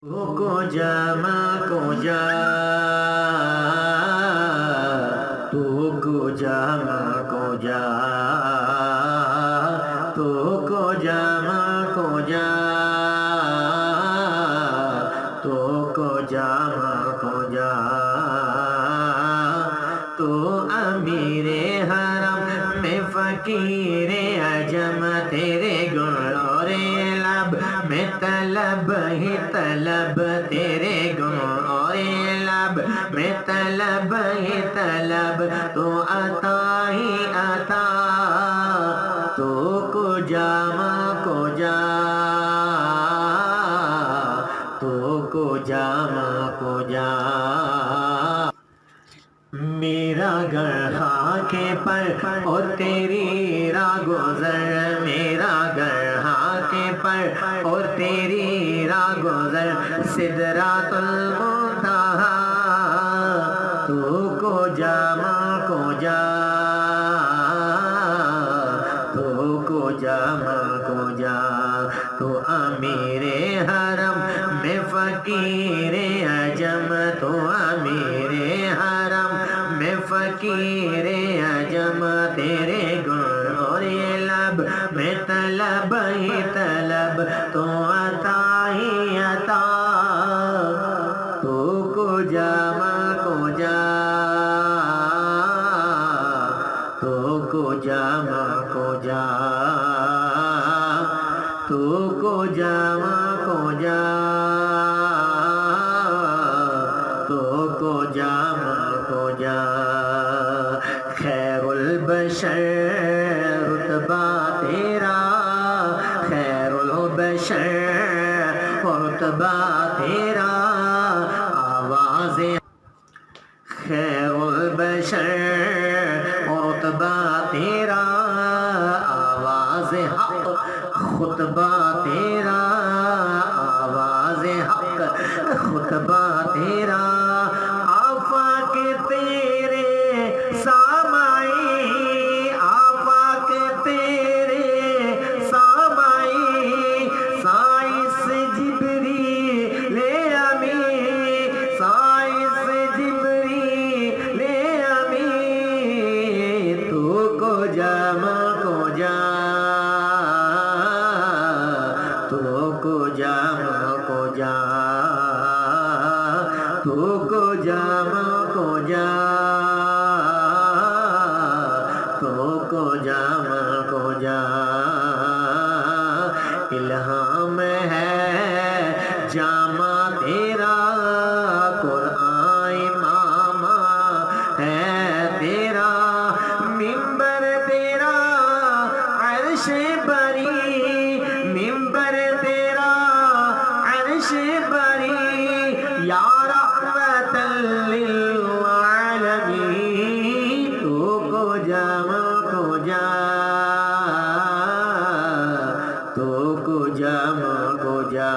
کو جامع کو جا تو کو جامع کو جا تو کو جامع کو جا تو کو جامع کو جا تو امیر حرم میں فقیر عجم تیرے گن اور لب میں طلب ہی طلب تیرے گن اور لب میں طلب ہی طلب تو عطا ہی عطا تو کو جامع کو جا تو کو جامع کو جا میرا گھر خاک پر اور تیری راہ گزر میرا گھر خاک پر اور تیری راہ گزر سدرات المنتہا تو کو جامع کو جا تو کو جامع کو جا تو امیر حرم میں فقیر عجم تو امیر حرم میں فقیر عجم تیرے گن اور لب میں طلب ہی طلب تو عطا ہی عطا تو کو جامع کو جا تو کو جامع کو جا تو کو جامع کو جا تو کو جامع کو جا خیر البشر رتبہ تیرا خیر البشر رتبہ تیرا آواز خیر البشر رتبہ تیرا آواز حق خطبہ تیرا آواز حق خطبہ تیرا آفاق تیرے سامعی آفاق تیرے سامعی سائنس جبریل امی سائنس جبریل امی تو کو جامع کو جا تو کو جامع کو جا تو کو جامع کو جا تو کو جامع کو جا الہام ہے جامع تیرا قرآن امام ہے تیرا منبر تیرا عرش بری منبر تیرا عرش بری یا رحمت للعالمین تو کو جامع کو جا تو کو جامع کو جا